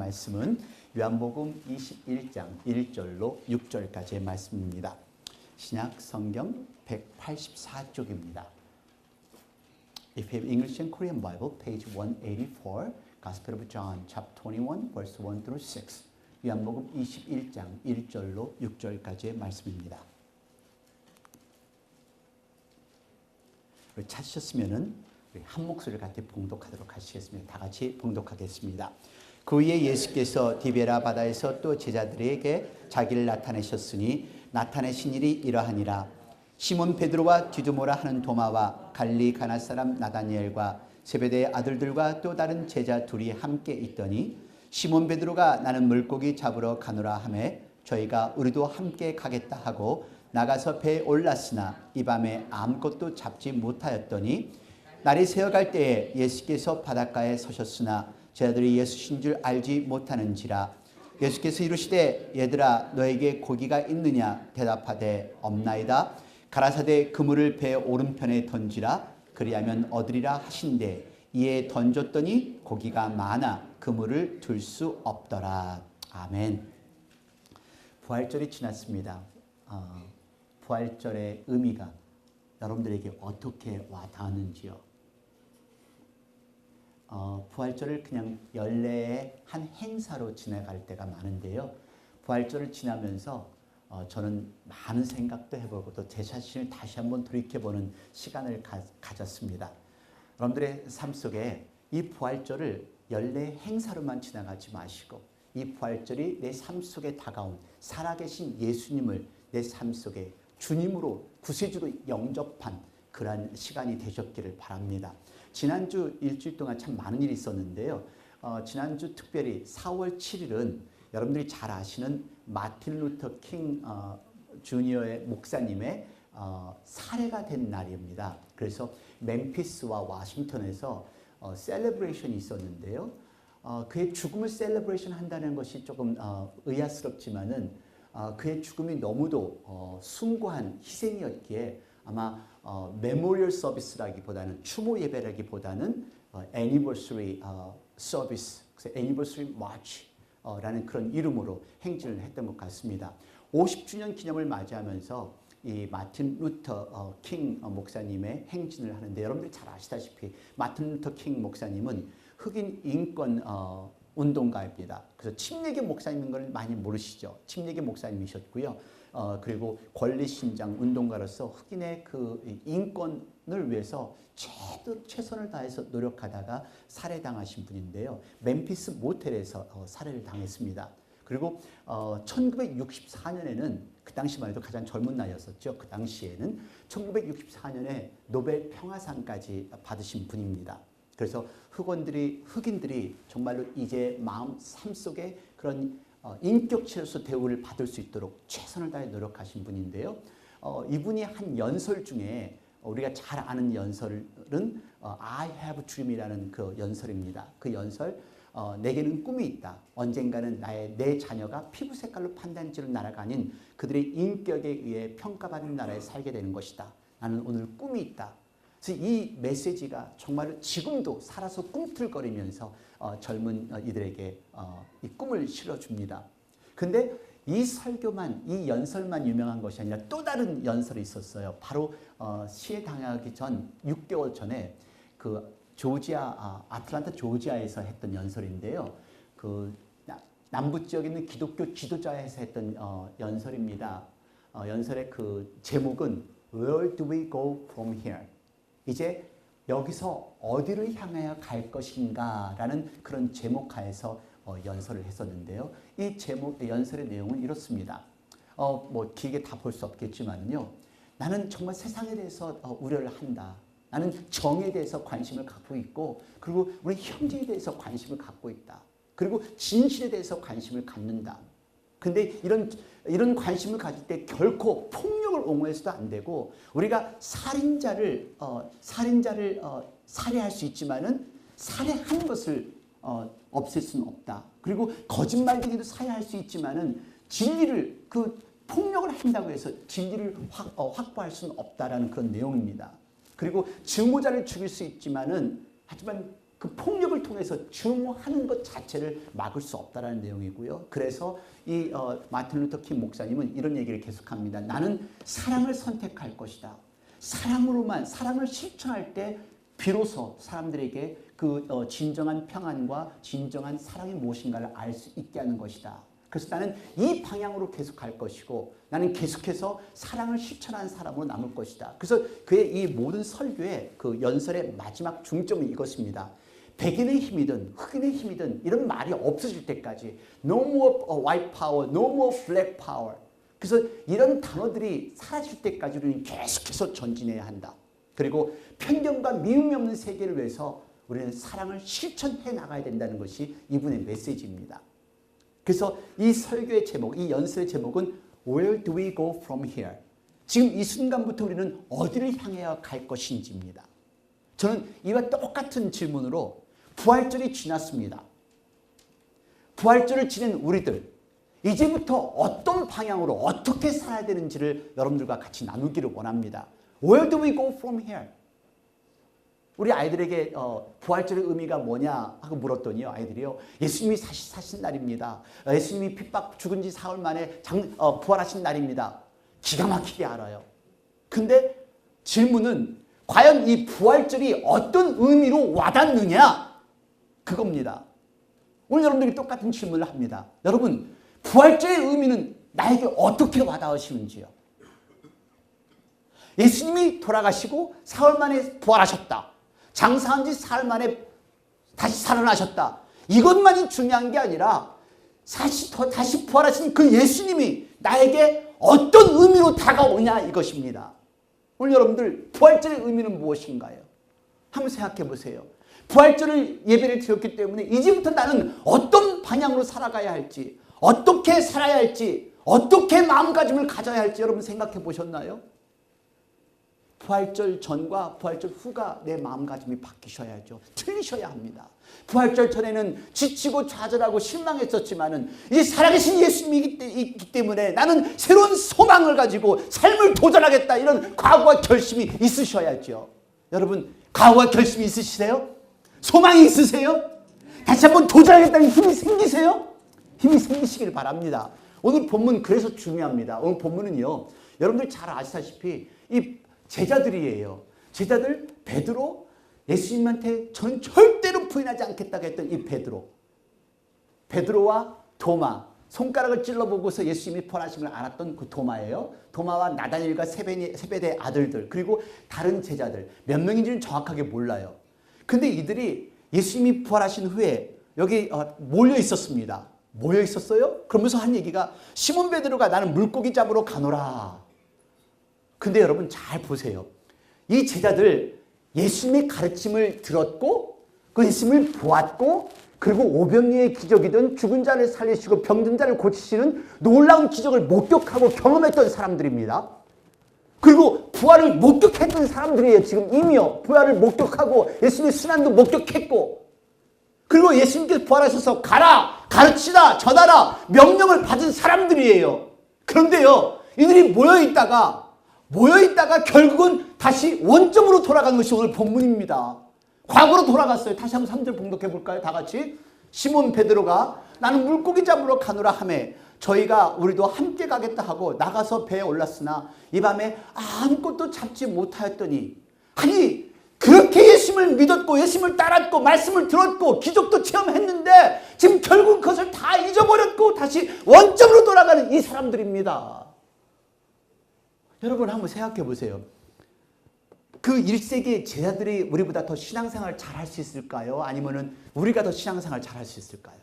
말씀은 요한복음 21장 1절로 6절까지의 말씀입니다. 신약 성경 184쪽입니다. If you have English and Korean Bible, page 184, Gospel of John, chapter 21, verse 1 through 6. 요한복음 21장 1절로 6절까지의 말씀입니다. 찾으셨으면은 한 목소리를 같이 봉독하도록 하시겠습니다. 다 같이 봉독하겠습니다. 그 후에 예수께서 디베라 바다에서 또 제자들에게 자기를 나타내셨으니 나타내신 일이 이러하니라. 시몬 베드로와 디두모라 하는 도마와 갈릴리 가나 사람 나다니엘과 세베대의 아들들과 또 다른 제자 둘이 함께 있더니 시몬 베드로가 나는 물고기 잡으러 가노라 하매 저희가 우리도 함께 가겠다 하고 나가서 배에 올랐으나 이 밤에 아무것도 잡지 못하였더니 날이 새어갈 때에 예수께서 바닷가에 서셨으나 제자들이 예수신 줄 알지 못하는지라. 예수께서 이르시되 얘들아 너에게 고기가 있느냐 대답하되 없나이다. 가라사대 그물을 배 오른편에 던지라 그리하면 얻으리라 하신대 이에 던졌더니 고기가 많아 그물을 들 수 없더라. 아멘. 부활절이 지났습니다. 부활절의 의미가 여러분들에게 어떻게 와닿았는지요? 부활절을 그냥 연례의 한 행사로 지나갈 때가 많은데요. 부활절을 지나면서 저는 많은 생각도 해보고 또 제 자신을 다시 한번 돌이켜보는 시간을 가졌습니다. 여러분들의 삶 속에 이 부활절을 연례 행사로만 지나가지 마시고 이 부활절이 내 삶 속에 다가온 살아계신 예수님을 내 삶 속에 주님으로 구세주로 영접한 그러한 시간이 되셨기를 바랍니다. 지난주 일주일 동안 참 많은 일이 있었는데요. 지난주 특별히 4월 7일은 여러분들이 잘 아시는 마틴 루터 킹 주니어의 목사님의 살해가 된 날입니다. 그래서 멤피스와 워싱턴에서 셀레브레이션이 있었는데요. 그의 죽음을 셀레브레이션 한다는 것이 조금 의아스럽지만은 그의 죽음이 너무도 숭고한 희생이었기에 아마 메모리얼 서비스라기보다는 추모 예배라기보다는 애니버서리 서비스, 애니버서리 마치라는 그런 이름으로 행진을 했던 것 같습니다. 50주년 기념을 맞이하면서 이 마틴 루터 킹 목사님의 행진을 하는데 여러분들이 잘 아시다시피 마틴 루터 킹 목사님은 흑인 인권 운동가입니다. 그래서 침례교 목사님인 걸 많이 모르시죠. 침례교 목사님이셨고요. 그리고 권리신장 운동가로서 흑인의 그 인권을 위해서 최선을 다해서 노력하다가 살해당하신 분인데요. 멤피스 모텔에서 살해를 당했습니다. 그리고 1964년에는 그 당시만 해도 가장 젊은 나이였었죠. 그 당시에는 1964년에 노벨 평화상까지 받으신 분입니다. 그래서 흑인들이 정말로 이제 삶 속에 그런 인격체로서 대우를 받을 수 있도록 최선을 다해 노력하신 분인데요. 이분이 한 연설 중에 우리가 잘 아는 연설은 I have a dream이라는 그 연설입니다. 그 연설 내게는 꿈이 있다. 언젠가는 내 자녀가 피부 색깔로 판단지를 나라가 아닌 그들의 인격에 의해 평가받는 나라에 살게 되는 것이다. 나는 오늘 꿈이 있다. 그래서 이 메시지가 정말로 지금도 살아서 꿈틀거리면서 젊은 이들에게 이 꿈을 실어줍니다. 근데 이 설교만, 이 연설만 유명한 것이 아니라 또 다른 연설이 있었어요. 바로 시해 당하기 전 6개월 전에 그 아틀란타 조지아에서 했던 연설인데요. 그 남부 지역에 있는 기독교 지도자에서 했던 연설입니다. 연설의 그 제목은 Where do we go from here? 이제 여기서 어디를 향하여 갈 것인가 라는 그런 제목 하에서 연설을 했었는데요. 이 연설의 내용은 이렇습니다. 뭐 길게 다 볼 수 없겠지만요. 나는 정말 세상에 대해서 우려를 한다. 나는 정에 대해서 관심을 갖고 있고 그리고 우리 형제에 대해서 관심을 갖고 있다. 그리고 진실에 대해서 관심을 갖는다. 근데 이런 관심을 가질 때 결코 폭력을 옹호해서도 안 되고 우리가 살인자를 살해할 수 있지만은 살해한 것을 없앨 수는 없다. 그리고 거짓말쟁이도 살해할 수 있지만은 진리를 그 폭력을 한다고 해서 진리를 확보할 수는 없다라는 그런 내용입니다. 그리고 증오자를 죽일 수 있지만은 하지만 그 폭력을 통해서 증오하는 것 자체를 막을 수 없다는 내용이고요. 그래서 이 마틴 루터 킹 목사님은 이런 얘기를 계속합니다. 나는 사랑을 선택할 것이다. 사랑으로만, 사랑을 실천할 때 비로소 사람들에게 그 진정한 평안과 진정한 사랑이 무엇인가를 알 수 있게 하는 것이다. 그래서 나는 이 방향으로 계속 갈 것이고 나는 계속해서 사랑을 실천하는 사람으로 남을 것이다. 그래서 그의 이 모든 설교의 그 연설의 마지막 중점은 이것입니다. 백인의 힘이든 흑인의 힘이든 이런 말이 없어질 때까지 No more white power, no more black power. 그래서 이런 단어들이 사라질 때까지 우리는 계속해서 전진해야 한다. 그리고 편견과 미움이 없는 세계를 위해서 우리는 사랑을 실천해 나가야 된다는 것이 이분의 메시지입니다. 그래서 이 설교의 제목, 이 연설의 제목은 Where do we go from here? 지금 이 순간부터 우리는 어디를 향해 갈 것인지입니다. 저는 이와 똑같은 질문으로 부활절이 지났습니다. 부활절을 지낸 우리들, 이제부터 어떤 방향으로 어떻게 살아야 되는지를 여러분들과 같이 나누기를 원합니다. Where do we go from here? 우리 아이들에게 부활절의 의미가 뭐냐 하고 물었더니요. 아이들이요. 예수님이 사신 날입니다. 예수님이 핍박 죽은 지 사흘 만에 부활하신 날입니다. 기가 막히게 알아요. 근데 질문은 과연 이 부활절이 어떤 의미로 와닿느냐? 그겁니다. 오늘 여러분들이 똑같은 질문을 합니다. 여러분, 부활절의 의미는 나에게 어떻게 와닿으시는지요? 예수님이 돌아가시고 사흘 만에 부활하셨다. 장사한 지 사흘 만에 다시 살아나셨다. 이것만이 중요한 게 아니라 다시 부활하신 그 예수님이 나에게 어떤 의미로 다가오냐 이것입니다. 오늘 여러분들 부활절의 의미는 무엇인가요? 한번 생각해 보세요. 부활절을 예배를 드렸기 때문에 이제부터 나는 어떤 방향으로 살아가야 할지, 어떻게 살아야 할지, 어떻게 마음가짐을 가져야 할지 여러분 생각해 보셨나요? 부활절 전과 부활절 후가 내 마음가짐이 바뀌셔야죠. 틀리셔야 합니다. 부활절 전에는 지치고 좌절하고 실망했었지만은 이 살아계신 예수님이 있기 때문에 나는 새로운 소망을 가지고 삶을 도전하겠다 이런 각오와 결심이 있으셔야죠. 여러분 각오와 결심이 있으시세요? 소망이 있으세요? 다시 한번 도전하겠다는 힘이 생기세요? 힘이 생기시길 바랍니다. 오늘 본문 그래서 중요합니다. 오늘 본문은요. 여러분들 잘 아시다시피 이 제자들이에요. 제자들 베드로 예수님한테 저는 절대로 부인하지 않겠다고 했던 이 베드로와 도마 손가락을 찔러보고서 예수님이 부활하심을 알았던 그 도마예요. 도마와 나다니엘과 세베대의 아들들 그리고 다른 제자들 몇 명인지는 정확하게 몰라요. 근데 이들이 예수님이 부활하신 후에 여기 몰려 있었습니다. 모여 있었어요? 그러면서 한 얘기가 시몬 베드로가 나는 물고기 잡으러 가노라. 근데 여러분 잘 보세요. 이 제자들 예수님의 가르침을 들었고 그 예수님을 보았고 그리고 오병이의 기적이든 죽은 자를 살리시고 병든 자를 고치시는 놀라운 기적을 목격하고 경험했던 사람들입니다. 그리고 부활을 목격했던 사람들이에요. 지금 이미요. 부활을 목격하고 예수님의 순환도 목격했고 그리고 예수님께서 부활하셔서 가라, 가르치라, 전하라 명령을 받은 사람들이에요. 그런데요. 이들이 모여있다가 결국은 다시 원점으로 돌아간 것이 오늘 본문입니다. 과거로 돌아갔어요. 다시 한번 3절 봉독해 볼까요? 다 같이. 시몬 베드로가 나는 물고기 잡으러 가노라 하매 저희가 우리도 함께 가겠다 하고 나가서 배에 올랐으나 이 밤에 아무것도 잡지 못하였더니 아니 그렇게 예수님을 믿었고 예수님을 따랐고 말씀을 들었고 기적도 체험했는데 지금 결국 그것을 다 잊어버렸고 다시 원점으로 돌아가는 이 사람들입니다. 여러분 한번 생각해 보세요. 그 1세기 제자들이 우리보다 더 신앙생활을 잘할 수 있을까요? 아니면 우리가 더 신앙생활을 잘할 수 있을까요?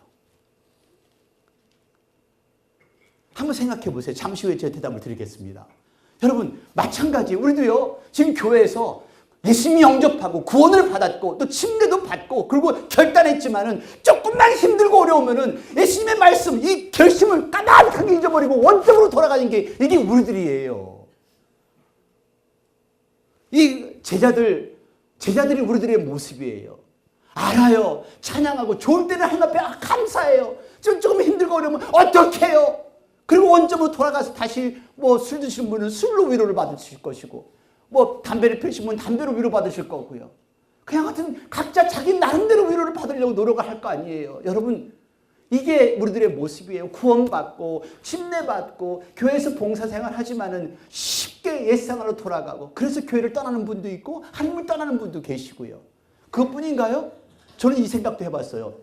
한번 생각해 보세요. 잠시 후에 제가 대답을 드리겠습니다. 여러분 마찬가지 우리도요. 지금 교회에서 예수님 영접하고 구원을 받았고 또 침례도 받고 그리고 결단했지만은 조금만 힘들고 어려우면은 예수님의 말씀 이 결심을 까마득하게 잊어버리고 원점으로 돌아가는 게 이게 우리들이에요. 이 제자들이 우리들의 모습이에요. 알아요. 찬양하고 좋을 때는 하나님 앞에 감사해요. 조금 힘들고 어려우면 어떻게 해요? 그리고 원점으로 돌아가서 다시 술 드시는 분은 술로 위로를 받으실 것이고 담배를 피우신 분은 담배로 위로 받으실 거고요. 그냥 하여튼 각자 자기 나름대로 위로를 받으려고 노력을 할 거 아니에요. 여러분, 이게 우리들의 모습이에요. 구원받고 침례받고 교회에서 봉사생활 하지만은 쉽게 옛생활로 돌아가고, 그래서 교회를 떠나는 분도 있고 하나님을 떠나는 분도 계시고요. 그것뿐인가요? 저는 이 생각도 해봤어요.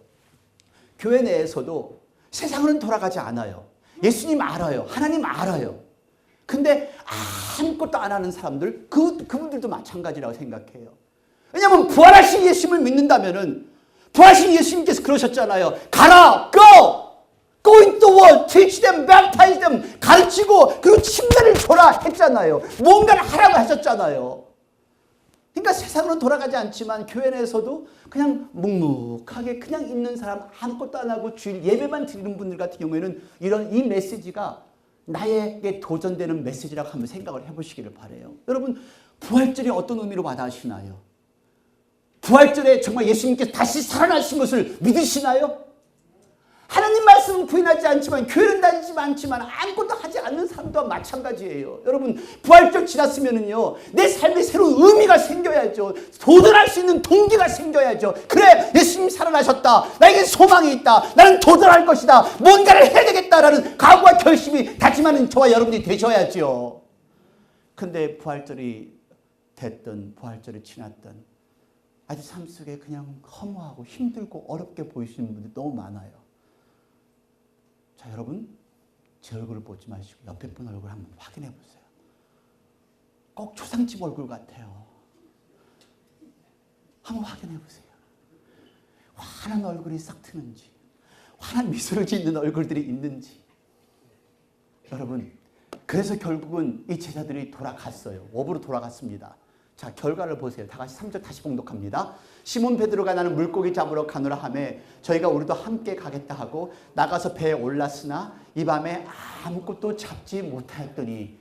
교회 내에서도 세상으로는 돌아가지 않아요. 예수님 알아요. 하나님 알아요. 근데 아무것도 안 하는 사람들, 그분들도 마찬가지라고 생각해요. 왜냐하면 부활하신 예수님을 믿는다면은, 부활하신 예수님께서 그러셨잖아요. 가라, go into the world, teach them, baptize them, 가르치고 그리고 침례를 줘라 했잖아요. 뭔가를 하라고 하셨잖아요. 그러니까 세상으로는 돌아가지 않지만 교회 내에서도 그냥 묵묵하게 그냥 있는 사람, 아무것도 안 하고 주일 예배만 드리는 분들 같은 경우에는 이 메시지가 나에게 도전되는 메시지라고 한번 생각을 해보시기를 바라요. 여러분, 부활절이 어떤 의미로 와닿으시나요? 부활절에 정말 예수님께서 다시 살아나신 것을 믿으시나요? 하나님 말씀은 부인하지 않지만, 교회는 다니지 않지만 아무것도 하지 않는 사람도 마찬가지예요. 여러분, 부활절 지났으면은요, 내 삶에 새로운 의미가 생겨야죠. 도전할 수 있는 동기가 생겨야죠. 그래, 예수님 살아나셨다. 나에게 소망이 있다. 나는 도전할 것이다. 뭔가를 해야 되겠다라는 각오와 결심이 다짐하는 저와 여러분이 되셔야죠. 근데 부활절이 됐든 부활절이 지났든 아주 삶 속에 그냥 허무하고 힘들고 어렵게 보이시는 분들이 너무 많아요. 자, 여러분, 제 얼굴을 보지 마시고 옆에 분 얼굴 한번 확인해 보세요. 꼭 초상집 얼굴 같아요. 한번 확인해 보세요. 환한 얼굴이 싹 트는지, 환한 미소를 짓는 얼굴들이 있는지. 여러분, 그래서 결국은 이 제자들이 돌아갔어요. 업으로 돌아갔습니다. 자, 결과를 보세요. 다 같이 3절 다시 봉독합니다. 시몬 베드로가 나는 물고기 잡으러 가노라 하매 저희가 우리도 함께 가겠다 하고 나가서 배에 올랐으나 이 밤에 아무것도 잡지 못하였더니,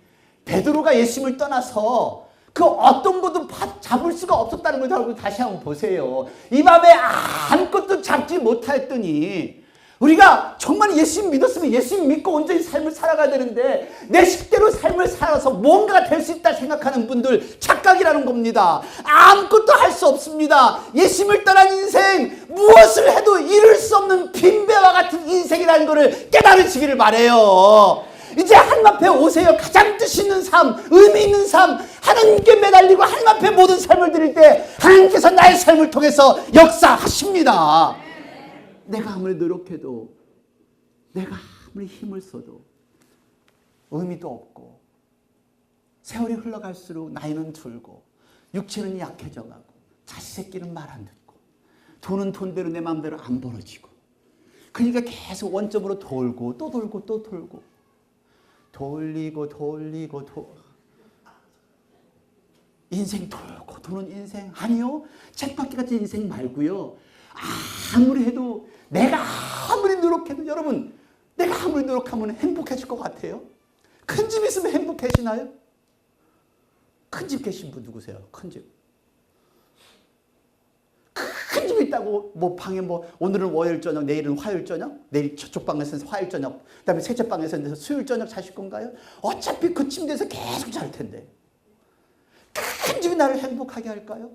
베드로가 예수님을 떠나서 그 어떤 것도 잡을 수가 없었다는 걸 여러분 다시 한번 보세요. 이 밤에 아무것도 잡지 못하였더니, 우리가 정말 예수님 믿었으면 예수님 믿고 온전히 삶을 살아가야 되는데 내 식대로 삶을 살아서 뭔가가 될 수 있다 생각하는 분들 착각이라는 겁니다. 아무것도 할 수 없습니다. 예수님을 떠난 인생, 무엇을 해도 이룰 수 없는 빈배와 같은 인생이라는 것을 깨달으시기를 바라요. 이제 하나님 앞에 오세요. 가장 뜻 있는 삶, 의미 있는 삶, 하나님께 매달리고 하나님 앞에 모든 삶을 드릴 때 하나님께서 나의 삶을 통해서 역사하십니다. 내가 아무리 노력해도, 내가 아무리 힘을 써도 의미도 없고, 세월이 흘러갈수록 나이는 들고 육체는 약해져가고 자식 새끼는 말 안 듣고 돈은 돈대로 내 마음대로 안 벌어지고, 그러니까 계속 원점으로 돌고 또 돌고 또 돌고 인생 돌고 도는 인생 아니요, 쳇바퀴 같은 인생 말고요. 아무리 해도, 내가 아무리 노력해도, 여러분, 내가 아무리 노력하면 행복해질 것 같아요? 큰 집 있으면 행복해지나요? 큰 집 계신 분 누구세요? 큰 집. 큰 집 있다고 뭐 방에 뭐 오늘은 월요일 저녁, 내일은 화요일 저녁, 내일 저쪽 방에서는 화요일 저녁, 그다음에 셋째 방에서는 수요일 저녁 자실 건가요? 어차피 그 침대에서 계속 잘 텐데. 큰 집이 나를 행복하게 할까요?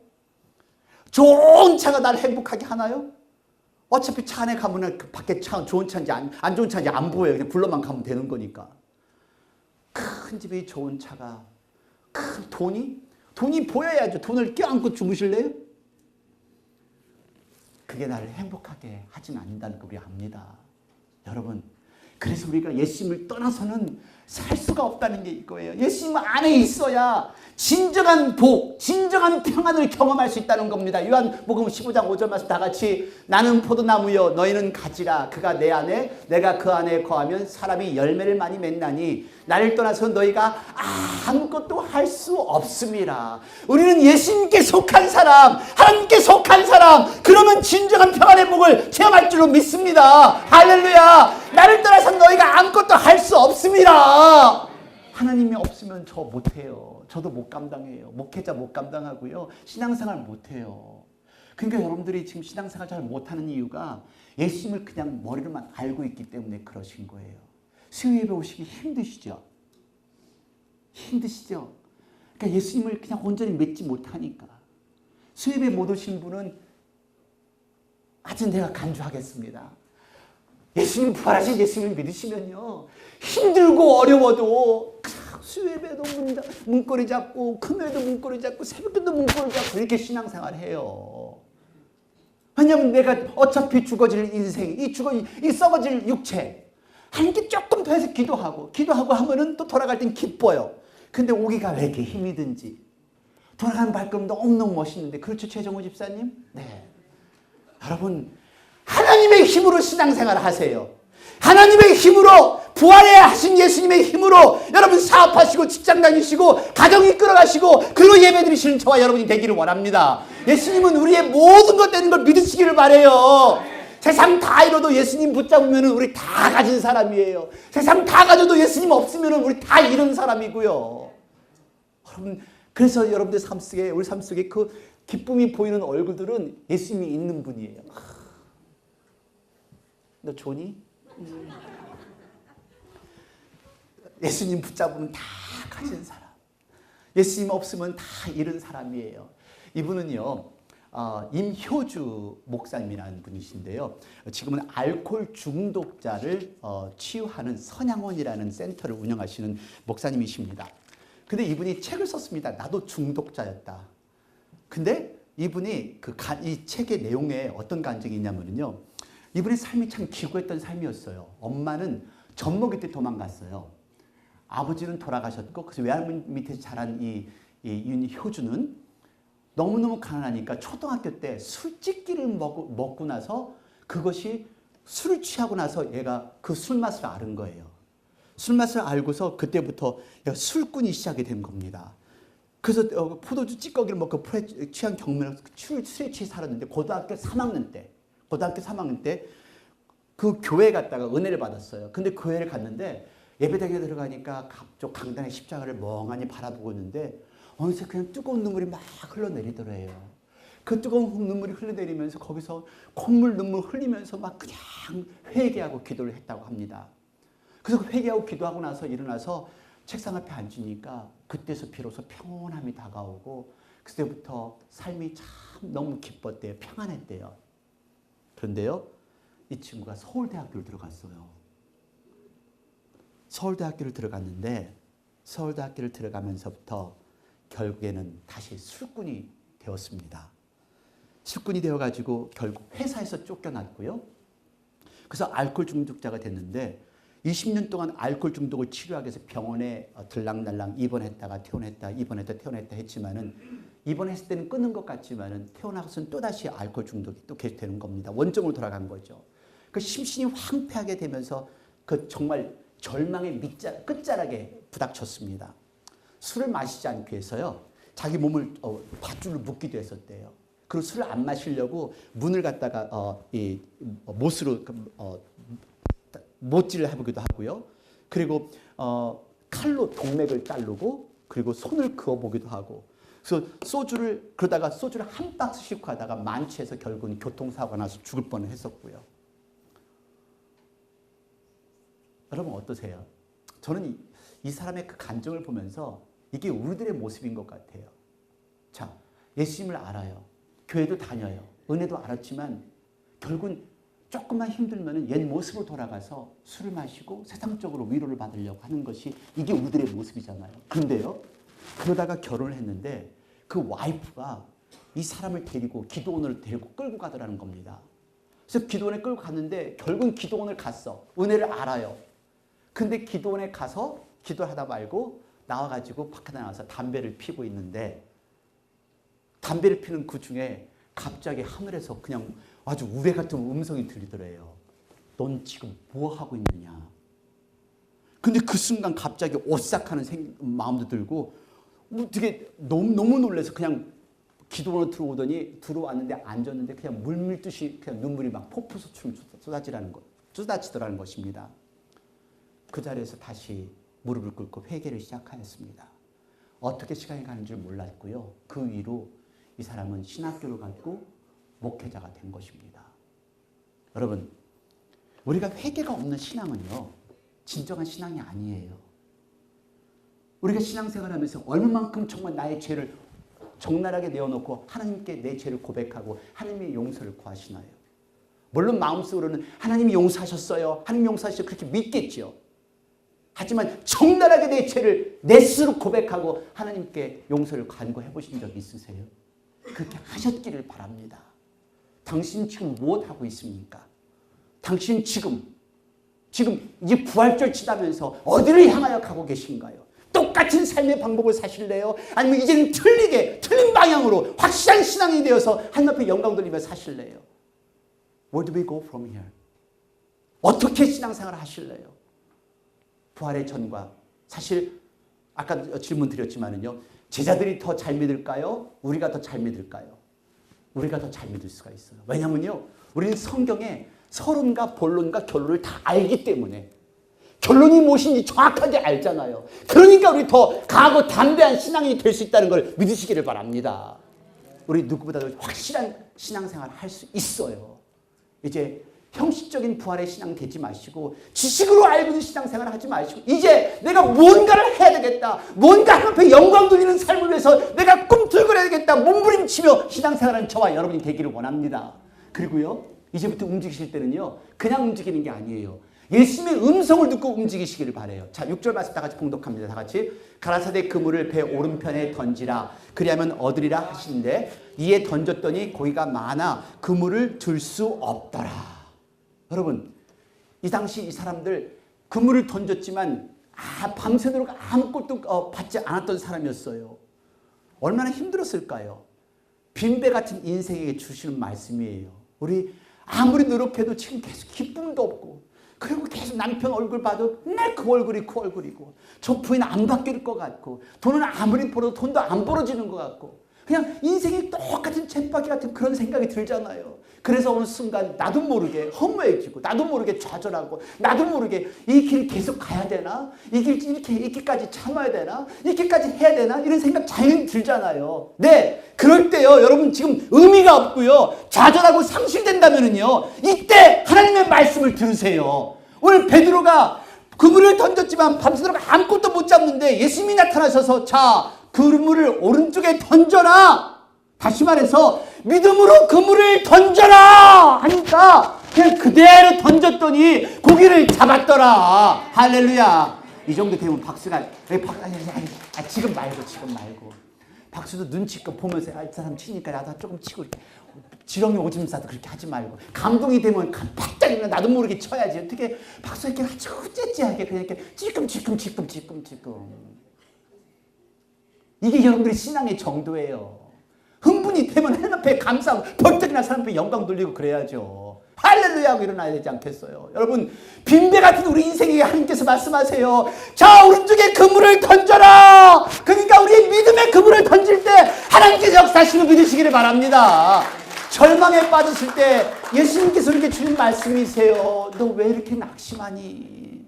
좋은 차가 나를 행복하게 하나요? 어차피 차 안에 가면 그 밖에 차 좋은 차인지 안 좋은 차인지 안 보여요. 그냥 불러만 가면 되는 거니까. 큰 집이 좋은 차가, 큰 돈이 보여야죠. 돈을 껴안고 주무실래요? 그게 나를 행복하게 하진 않는다는 걸 우리 압니다. 여러분, 그래서 우리가 예수님을 떠나서는 살 수가 없다는 게 이거예요. 예수님 안에 있어야 진정한 복, 진정한 평안을 경험할 수 있다는 겁니다. 요한복음 15장 5절 말씀 다 같이, 나는 포도나무여 너희는 가지라. 그가 내 안에 내가 그 안에 거하면 사람이 열매를 많이 맺나니 나를 떠나서 너희가 아무것도 할 수 없습니다. 우리는 예수님께 속한 사람, 하나님께 속한 사람, 그러면 진정한 평안의 복을 체험할 줄로 믿습니다. 할렐루야. 나를 떠나서 너희가 아무것도 할 수 없습니다. 하나님이 없으면 저 못해요. 저도 못 감당해요. 목회자 못 감당하고요. 신앙생활 못해요. 그러니까 여러분들이 지금 신앙생활 잘 못하는 이유가 예수님을 그냥 머리로만 알고 있기 때문에 그러신 거예요. 수요예배 오시기 힘드시죠? 힘드시죠? 그러니까 예수님을 그냥 온전히 믿지 못하니까. 수협에 못 오신 분은 아주 내가 간주하겠습니다. 예수님 부활하신 예수님을 믿으시면요, 힘들고 어려워도 수협에도 문고리 잡고 금요일도 문고리 잡고 새벽에도 문고리 잡고 이렇게 신앙생활 해요. 왜냐하면 내가 어차피 죽어질 인생, 이 썩어질 육체, 하나님께 조금 더 해서 기도하고 하면은 또 돌아갈 땐 기뻐요. 근데 오기가 왜 이렇게 힘이 든지. 돌아가는 발걸음 너무너무 멋있는데, 그렇죠, 최정호 집사님? 네. 여러분, 하나님의 힘으로 신앙생활을 하세요. 하나님의 힘으로, 부활에 하신 예수님의 힘으로 여러분 사업하시고 직장 다니시고 가정 이끌어가시고 그리고 예배드리시는 저와 여러분이 되기를 원합니다. 예수님은 우리의 모든 것 되는 걸 믿으시기를 바라요. 세상 다 잃어도 예수님 붙잡으면 우리 다 가진 사람이에요. 세상 다 가져도 예수님 없으면 우리 다 잃은 사람이고요. 여러분, 그래서 여러분들 삶 속에, 우리 삶 속에 그 기쁨이 보이는 얼굴들은 예수님이 있는 분이에요. 너 좋니? 예수님 붙잡으면 다 가진 사람. 예수님 없으면 다 잃은 사람이에요. 이분은요, 임효주 목사님이라는 분이신데요. 지금은 알코올 중독자를 치유하는 선양원이라는 센터를 운영하시는 목사님이십니다. 근데 이분이 책을 썼습니다. 나도 중독자였다. 근데 이분이 이 책의 내용에 어떤 간증이 있냐면요, 이분의 삶이 참 기구했던 삶이었어요. 엄마는 젖먹이 때 도망갔어요. 아버지는 돌아가셨고, 그래서 외할머니 밑에서 자란 이 윤효주는 너무너무 가난하니까 초등학교 때 술집기를 먹고 나서, 그것이 술을 취하고 나서 얘가 그 술맛을 앓은 거예요. 술맛을 알고서 그때부터 얘가 술꾼이 시작이 된 겁니다. 그래서 포도주 찌꺼기를 먹고 취한 경매로 술에 취해 살았는데, 고등학교 3학년 때 그 교회에 갔다가 은혜를 받았어요. 근데 교회를 갔는데 예배당에 들어가니까 갑자기 강단의 십자가를 멍하니 바라보고 있는데 어느새 그냥 뜨거운 눈물이 막 흘러내리더래요. 그 뜨거운 눈물이 흘러내리면서 거기서 콧물 눈물 흘리면서 막 그냥 회개하고 기도를 했다고 합니다. 그래서 회개하고 기도하고 나서 일어나서 책상 앞에 앉으니까 그때서 비로소 평온함이 다가오고, 그때부터 삶이 참 너무 기뻤대요. 평안했대요. 그런데요, 이 친구가 서울대학교를 들어갔어요. 서울대학교를 들어가면서부터 결국에는 다시 술꾼이 되었습니다. 술꾼이 되어가지고 결국 회사에서 쫓겨났고요. 그래서 알코올 중독자가 됐는데 20년 동안 알코올 중독을 치료하기 위해서 병원에 들락날락 입원했다가 퇴원했다 했지만은, 입원했을 때는 끊는 것 같지만은 퇴원하고서는 또다시 알코올 중독이 또 계속되는 겁니다. 원점으로 돌아간 거죠. 그 심신이 황폐하게 되면서 그 정말 절망의 끝자락에 부닥쳤습니다. 술을 마시지 않기 위해서요, 자기 몸을 밧줄로 묶기도 했었대요. 그리고 술을 안 마시려고 문을 갖다가 못으로 못질을 해보기도 하고요. 그리고 칼로 동맥을 자르고, 그리고 손을 그어보기도 하고. 그래서 그러다가 소주를 한 박스씩 하다가 만취해서 결국은 교통사고가 나서 죽을 뻔을 했었고요. 여러분 어떠세요? 저는 이 사람의 그 감정을 보면서 이게 우리들의 모습인 것 같아요. 자, 예수님을 알아요. 교회도 다녀요. 은혜도 알았지만 결국은 조금만 힘들면 옛 모습으로 돌아가서 술을 마시고 세상적으로 위로를 받으려고 하는 것이 이게 우리들의 모습이잖아요. 그런데요, 그러다가 결혼을 했는데 그 와이프가 이 사람을 데리고 기도원을 데리고 끌고 가더라는 겁니다. 그래서 기도원에 끌고 갔는데 결국은 기도원을 갔어. 은혜를 알아요. 근데 기도원에 가서 기도하다 말고 나와가지고 밖에 나와서 담배를 피고 있는데, 담배를 피는 그 중에 갑자기 하늘에서 그냥 아주 우레 같은 음성이 들리더래요. 넌 지금 뭐 하고 있느냐. 근데 그 순간 갑자기 오싹하는 마음도 들고 되게 너무 놀라서 그냥 기도원으로 들어왔는데 앉았는데 그냥 물밀듯이 그냥 눈물이 막 폭포수처럼 쏟아지더라는 것입니다. 그 자리에서 다시 무릎을 꿇고 회개를 시작하였습니다. 어떻게 시간이 가는 줄 몰랐고요. 그 위로 이 사람은 신학교를 갔고 목회자가 된 것입니다. 여러분, 우리가 회개가 없는 신앙은요, 진정한 신앙이 아니에요. 우리가 신앙생활하면서 얼마만큼 정말 나의 죄를 적나라하게 내어놓고 하나님께 내 죄를 고백하고 하나님의 용서를 구하시나요? 물론 마음속으로는 하나님이 용서하셨어요. 하나님 용서하셨어요. 그렇게 믿겠죠. 하지만 적나라하게 내 죄를 내 스스로 고백하고 하나님께 용서를 간구해 보신 적 있으세요? 그렇게 하셨기를 바랍니다. 당신 지금 무엇하고 있습니까? 당신 지금 이제 부활절 지나면서 어디를 향하여 가고 계신가요? 똑같은 삶의 방법을 사실래요? 아니면 이제는 틀린 방향으로 확실한 신앙이 되어서 하나님 앞에 영광 돌리며 사실래요? Where do we go from here? 어떻게 신앙생활을 하실래요? 부활의 전과 사실 아까 질문 드렸지만은요, 제자들이 더 잘 믿을까요? 우리가 더 잘 믿을까요? 우리가 더 잘 믿을 수가 있어요. 왜냐면요, 우리는 성경에 서론과 본론과 결론을 다 알기 때문에 결론이 무엇인지 정확하게 알잖아요. 그러니까 우리 더 강하고 담대한 신앙이 될 수 있다는 걸 믿으시기를 바랍니다. 우리 누구보다도 확실한 신앙생활을 할 수 있어요. 이제 형식적인 부활의 신앙 되지 마시고 지식으로 알고 있는 신앙생활을 하지 마시고 이제 내가 뭔가를 해야 되겠다. 뭔가 하나님 앞에 영광 돌리는 삶을 위해서 내가 꿈틀거려야 되겠다. 몸부림치며 신앙생활하는 저와 여러분이 되기를 원합니다. 그리고요, 이제부터 움직이실 때는요, 그냥 움직이는 게 아니에요. 예수님의 음성을 듣고 움직이시기를 바라요. 자, 6절 말씀 다 같이 봉독합니다. 다 같이. 가라사대 그물을 배 오른편에 던지라. 그리하면 얻으리라 하시는데 이에 던졌더니 고기가 많아 그물을 들 수 없더라. 여러분, 이 당시 이 사람들 그물을 던졌지만 밤새도록 아무것도 받지 않았던 사람이었어요. 얼마나 힘들었을까요? 빈배 같은 인생에게 주시는 말씀이에요. 우리 아무리 노력해도 지금 계속 기쁨도 없고, 그리고 계속 남편 얼굴 봐도 맨날 그 얼굴이고, 저 부인 안 바뀔 것 같고, 돈은 아무리 벌어도 돈도 안 벌어지는 것 같고, 그냥 인생이 똑같은 쳇바퀴 같은 그런 생각이 들잖아요. 그래서 어느 순간 나도 모르게 허무해지고, 나도 모르게 좌절하고, 나도 모르게 이 길 계속 가야 되나? 이 길까지 참아야 되나? 이 길까지 해야 되나? 이런 생각 자연히 들잖아요. 네, 그럴 때요, 여러분 지금 의미가 없고요, 좌절하고 상실된다면은요, 이때 하나님의 말씀을 들으세요. 오늘 베드로가 그물을 던졌지만 밤새도록 아무것도 못 잡는데 예수님이 나타나셔서 자, 그물을 오른쪽에 던져라. 다시 말해서 믿음으로 그물을 던져라 하니까 그냥 그대로 던졌더니 고기를 잡았더라. 할렐루야. 이 정도 되면 박수가 지금 말고 박수도 눈치껏 보면서 이 사람 치니까 나도 조금 치고, 지렁이 오줌 싸도 그렇게 하지 말고, 감동이 되면 바짝 일어나 나도 모르게 쳐야지. 어떻게 박수 이렇게 아주 째째하게 그냥 이렇게 찔끔. 이게 여러분들의 신앙의 정도예요. 흥분이 되면 하나님 앞에 감사하고 벌떡이나 하나님 앞에 영광 돌리고 그래야죠. 할렐루야 하고 일어나야 되지 않겠어요? 여러분, 빈배 같은 우리 인생에게 하나님께서 말씀하세요. 자, 오른쪽에 그물을 던져라. 그러니까 우리의 믿음의 그물을 던질 때 하나님께서 역사하시는 믿으시기를 바랍니다. 절망에 빠졌을 때 예수님께서 이렇게 주는 말씀이세요. 너 왜 이렇게 낙심하니?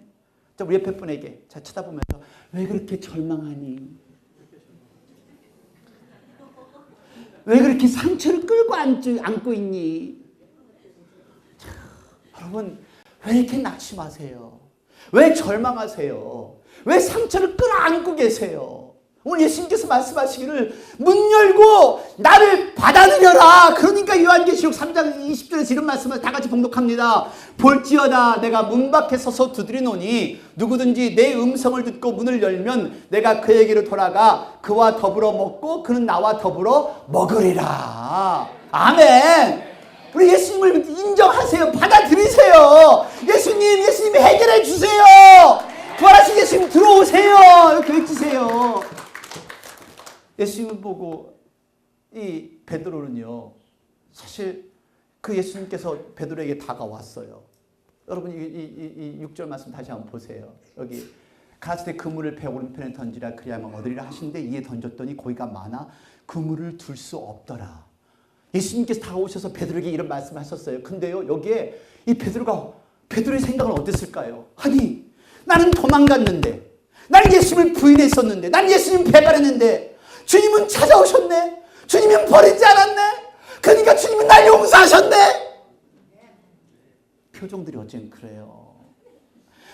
자, 우리 옆에 분에게 자, 쳐다보면서 왜 그렇게 절망하니? 왜 그렇게 상처를 끌고 안고 있니? 자, 여러분, 왜 이렇게 낙심하세요? 왜 절망하세요? 왜 상처를 끌어안고 계세요? 오늘 예수님께서 말씀하시기를 문 열고 나를 받아들여라. 그러니까 요한계시록 3장 20절에서 이런 말씀을 다 같이 봉독합니다. 볼지어다 내가 문 밖에 서서 두드리노니 누구든지 내 음성을 듣고 문을 열면 내가 그에게로 돌아가 그와 더불어 먹고 그는 나와 더불어 먹으리라. 아멘. 우리 예수님을 인정하세요. 받아들이세요. 예수님이 해결해 주세요. 부활하신 예수님 들어오세요. 이렇게 외치세요. 예수님을 보고 이 베드로는요, 사실 그 예수님께서 베드로에게 다가왔어요. 여러분 이 6절 말씀 다시 한번 보세요. 여기 가라사대 그물을 배 오른편에 던지라 그리하면 얻으리라 하시는데 이에 던졌더니 고기가 많아 그물을 둘 수 없더라. 예수님께서 다가오셔서 베드로에게 이런 말씀을 하셨어요. 근데요, 여기에 이 베드로의 생각은 어땠을까요? 아니, 나는 도망갔는데, 나는 예수님을 부인했었는데, 나는 예수님 배반했는데 주님은 찾아오셨네. 주님은 버리지 않았네. 그러니까 주님은 날 용서하셨네. 표정들이 어쨌든 그래요.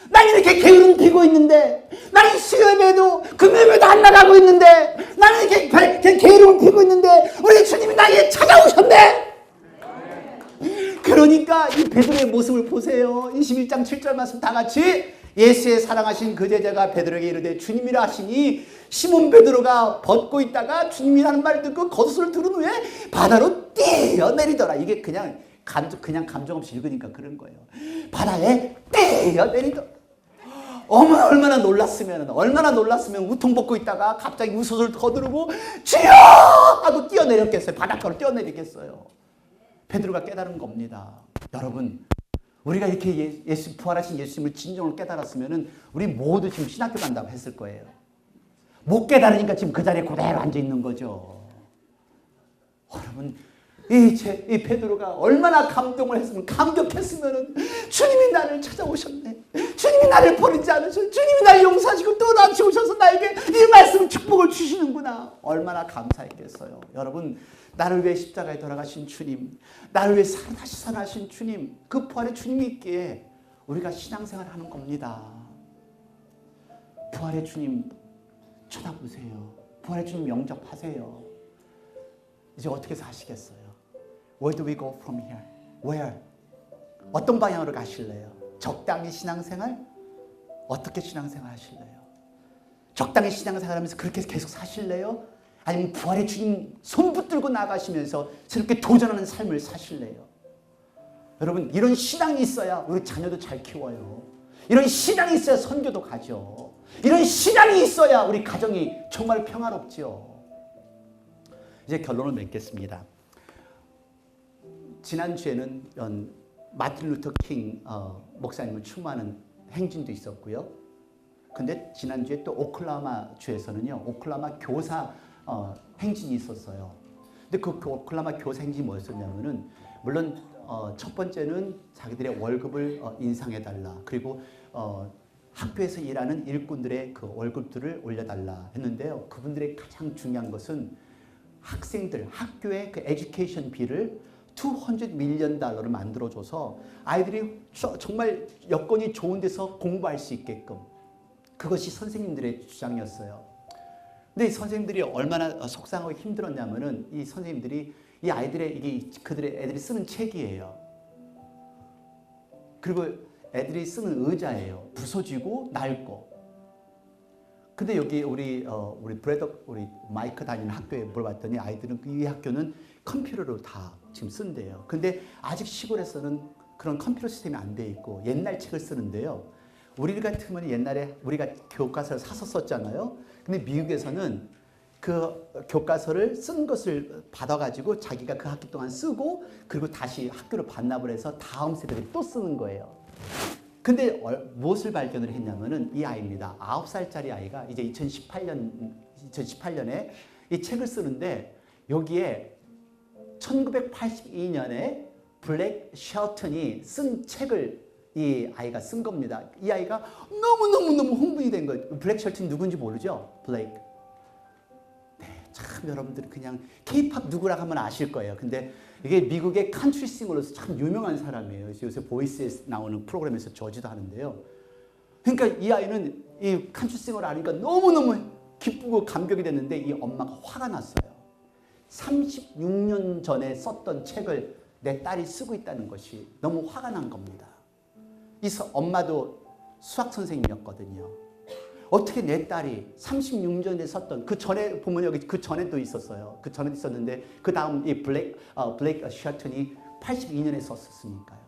난 이렇게 게으름피고 피고 있는데, 나는 수요예배도 금요예배도 안 나가고 있는데, 나는 이렇게 게으름을 피고 있는데 우리 주님이 나에게 찾아오셨네. 그러니까 이 베드로의 모습을 보세요. 21장 7절 말씀 다 같이. 예수의 사랑하신 그 제자가 베드로에게 이르되 주님이라 하시니 시몬 베드로가 벗고 있다가 주님이라는 말을 듣고 겉옷을 두른 후에 바다로 뛰어내리더라. 이게 그냥 감정 없이 읽으니까 그런 거예요. 바다에 뛰어내리더라. 얼마나 놀랐으면 우통 벗고 있다가 갑자기 우소를 거두르고 주여 하고 뛰어내렸겠어요. 바닷가로 뛰어내리겠어요. 베드로가 깨달은 겁니다. 여러분, 우리가 이렇게 부활하신 예수님을 진정으로 깨달았으면 우리 모두 지금 신학교 간다고 했을 거예요. 못 깨달으니까 지금 그 자리에 그대로 앉아 있는 거죠. 여러분, 이 베드로가 얼마나 감격했으면 주님이 나를 찾아오셨네. 주님이 나를 버리지 않으셔. 주님이 나를 용서하시고 또 나한테 오셔서 나에게 이 말씀 축복을 주시는구나. 얼마나 감사했겠어요. 여러분, 나를 위해 십자가에 돌아가신 주님, 나를 위해 다시 살아나신 주님, 그 부활의 주님이 있기에 우리가 신앙생활을 하는 겁니다. 부활의 주님 쳐다보세요. 부활의 주님 영접하세요. 이제 어떻게 사시겠어요? Where do we go from here? Where? 어떤 방향으로 가실래요? 적당히 신앙생활? 어떻게 신앙생활 하실래요? 적당히 신앙생활 하면서 그렇게 계속 사실래요? 아니면 부활의 주님 손 붙들고 나가시면서 새롭게 도전하는 삶을 사실래요? 여러분, 이런 신앙이 있어야 우리 자녀도 잘 키워요. 이런 신앙이 있어야 선교도 가죠. 이런 신앙이 있어야 우리 가정이 정말 평화롭지요. 이제 결론을 맺겠습니다. 지난주에는 마틴 루터 킹 목사님을 추모하는 행진도 있었고요. 근데 지난주에 또 오클라호마 주에서는요, 오클라호마 교사 행진이 있었어요. 근데 그 오클라호마 교사 행진이 뭐였었냐면은, 물론 첫 번째는 자기들의 월급을 인상해달라. 그리고 학교에서 일하는 일꾼들의 그 월급들을 올려달라 했는데요. 그분들의 가장 중요한 것은 학생들, 학교의 그 에듀케이션 비를 $200 밀리언 만들어줘서 아이들이 정말 여건이 좋은 데서 공부할 수 있게끔, 그것이 선생님들의 주장이었어요. 근데 이 선생님들이 얼마나 속상하고 힘들었냐면은, 이 선생님들이 이 아이들의 애들이 쓰는 책이에요. 그리고 애들이 쓰는 의자예요. 부서지고 낡고. 근데 여기 우리 마이크 다니는 학교에 물어봤더니 아이들은 이 학교는 컴퓨터로 다 지금 쓴대요. 근데 아직 시골에서는 그런 컴퓨터 시스템이 안 돼 있고 옛날 책을 쓰는데요. 우리 같으면 옛날에 우리가 교과서를 사서 썼잖아요. 근데 미국에서는 그 교과서를 쓴 것을 받아가지고 자기가 그 학기 동안 쓰고, 그리고 다시 학교로 반납을 해서 다음 세대들이 또 쓰는 거예요. 근데 무엇을 발견을 했냐면은 이 아이입니다. 9살짜리 아이가 이제 2018년에 이 책을 쓰는데, 여기에 1982년에 블랙 쉘턴이 쓴 책을 이 아이가 쓴 겁니다. 이 아이가 너무너무 흥분이 된 거예요. 블랙 쉘턴이 누군지 모르죠? 블랙. 네, 참 여러분들이 그냥 K-팝 누구라 하면 아실 거예요. 근데 이게 미국의 컨트리싱어로서 참 유명한 사람이에요. 요새 보이스에 나오는 프로그램에서 저지도 하는데요. 그러니까 이 아이는 이 컨트리싱어를 아니까 너무너무 기쁘고 감격이 됐는데, 이 엄마가 화가 났어요. 36년 전에 썼던 책을 내 딸이 쓰고 있다는 것이 너무 화가 난 겁니다. 이 엄마도 수학 선생님이었거든요. 어떻게 내 딸이 36년 전에 썼던, 그 전에 보면 여기 그 전에도 있었어요. 그 전에도 있었는데 그 다음 이 블랙 셔튼이 82년에 썼었으니까요.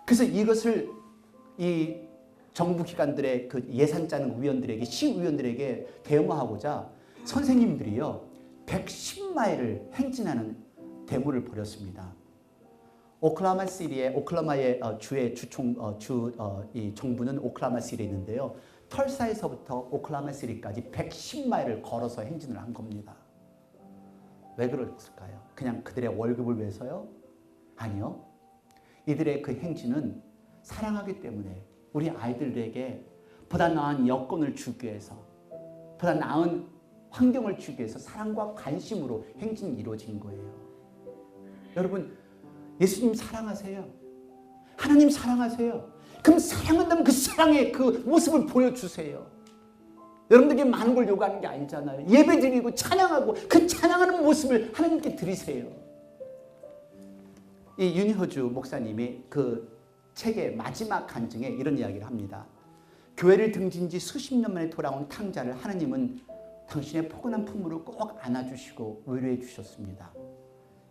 그래서 이것을 이 정부 기관들의 그 예산 짜는 위원들에게, 시의원들에게 대모하고자 선생님들이요 110마일을 행진하는 데모를 벌였습니다. 오클라호마의 주의 이 정부는 오클라호마 시티에 있는데요. 털사에서부터 오클라호마 시티까지 110마일을 걸어서 행진을 한 겁니다. 왜 그랬을까요? 그냥 그들의 월급을 위해서요? 아니요. 이들의 그 행진은 사랑하기 때문에 우리 아이들에게 보다 나은 여건을 주기 위해서, 보다 나은 환경을 주기 위해서 사랑과 관심으로 행진이 이루어진 거예요. 여러분, 예수님 사랑하세요. 하나님 사랑하세요. 그럼 사랑한다면 그 사랑의 그 모습을 보여주세요. 여러분들에게 많은 걸 요구하는 게 아니잖아요. 예배 드리고 찬양하고 그 찬양하는 모습을 하나님께 드리세요. 이 윤효주 목사님이 그 책의 마지막 간증에 이런 이야기를 합니다. 교회를 등진 지 수십 년 만에 돌아온 탕자를 하나님은 당신의 포근한 품으로 꼭 안아주시고 위로해 주셨습니다.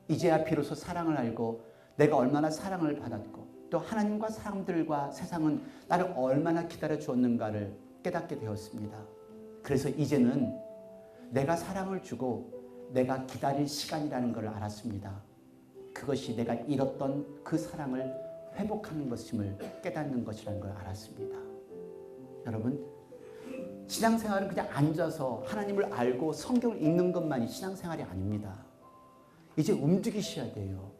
이제야 비로소 사랑을 알고 내가 얼마나 사랑을 받았고 또 하나님과 사람들과 세상은 나를 얼마나 기다려 주었는가를 깨닫게 되었습니다. 그래서 이제는 내가 사랑을 주고 내가 기다릴 시간이라는 걸 알았습니다. 그것이 내가 잃었던 그 사랑을 회복하는 것임을 깨닫는 것이라는 걸 알았습니다. 여러분, 신앙생활은 그냥 앉아서 하나님을 알고 성경을 읽는 것만이 신앙생활이 아닙니다. 이제 움직이셔야 돼요.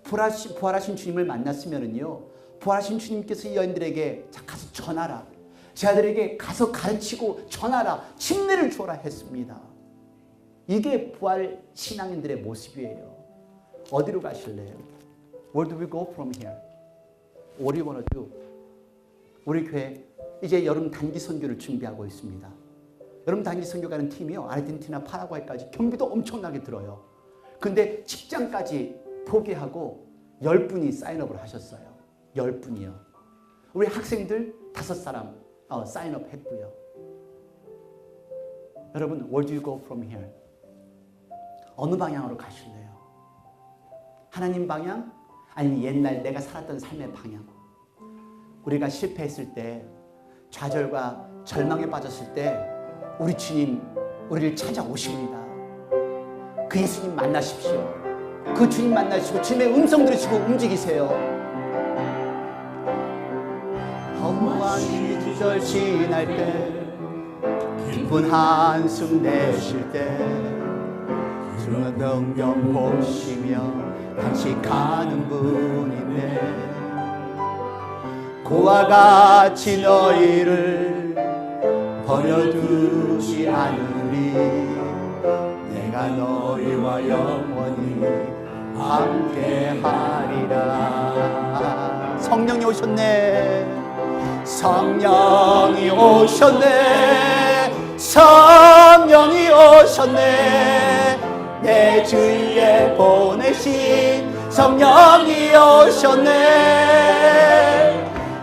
부활하신 주님을 만났으면요, 부활하신 주님께서 이 여인들에게 가서 전하라, 제 아들에게 가서 가르치고 전하라, 침례를 주어라 했습니다. 이게 부활 신앙인들의 모습이에요. 어디로 가실래요? Where do we go from here? What do you want to do? 우리 교회 이제 여름 단기 선교를 준비하고 있습니다. 여름 단기 선교 가는 팀이요, 아르헨티나, 파라과이까지 경비도 엄청나게 들어요. 근데 직장까지 포기하고 10분이 사인업을 하셨어요. 10분이요. 우리 학생들 5사람 사인업 했고요. 여러분, where do you go from here? 어느 방향으로 가실래요? 하나님 방향? 아니면 옛날 내가 살았던 삶의 방향? 우리가 실패했을 때, 좌절과 절망에 빠졌을 때 우리 주님 우리를 찾아오십니다. 그 예수님 만나십시오. 그 주님 만나시고 주님의 음성 들으시고 움직이세요. 허무한 시절 지날 때, 기쁜 한숨 내쉴 때, 주는 등경 보시며 당직하는 분이네. 그와 같이 너희를 버려두지 않으리. 내가 너희와 영원히 함께하리라. 성령이 오셨네. 성령이 오셨네. 성령이 오셨네. 내 주위에 보내신 성령이 오셨네.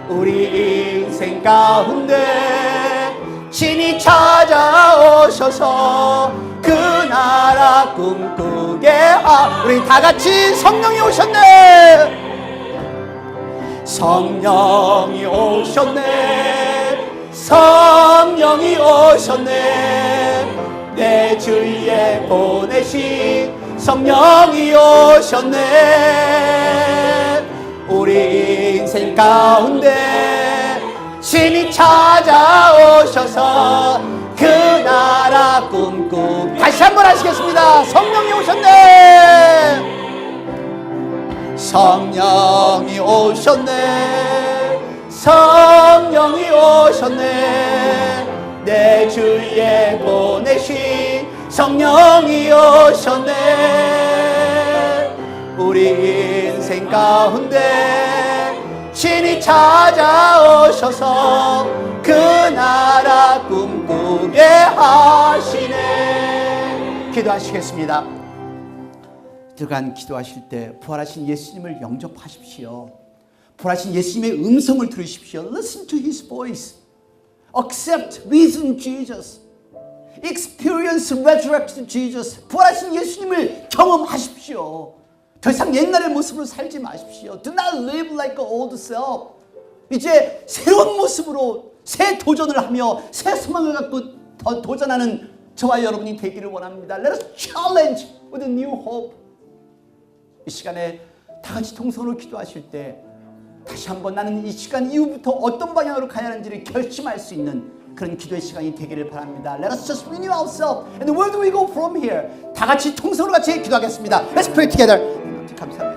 우리 인생 가운데 친히 찾아오셔서 그 나라 꿈꾸게 우리 다같이 성령이 오셨네. 성령이 오셨네. 성령이 오셨네. 내 주위에 보내신 성령이 오셨네. 우리 인생 가운데 친히 찾아오셔서 그 나라 꿈꾸게. 다시 한번 하시겠습니다. 성령이 오셨네. 성령이 오셨네. 성령이 오셨네. 내 주위에 보내신 성령이 오셨네. 우리 인생 가운데 친히 찾아오셔서 그 나라 꿈꾸게 하시네. 기도하시겠습니다. 들어간 기도하실 때 부활하신 예수님을 영접하십시오. 부활하신 예수님의 음성을 들으십시오. Listen to His voice. Accept risen Jesus. Experience resurrected Jesus. 부활하신 예수님을 경험하십시오. 더 이상 옛날의 모습으로 살지 마십시오. Do not live like an old self. 이제 새로운 모습으로 새 도전을 하며 새 소망을 갖고 더 도전하는 저와 여러분이 되기를 원합니다. Let us challenge with a new hope. 이 시간에 다 같이 통성으로 기도하실 때 다시 한번 나는 이 시간 이후부터 어떤 방향으로 가야 하는지를 결심할 수 있는 그런 기도의 시간이 되기를 바랍니다. Let us just renew ourselves. And where do we go from here? 다 같이 통성으로 같이 기도하겠습니다. Let's pray together. 감사합니다.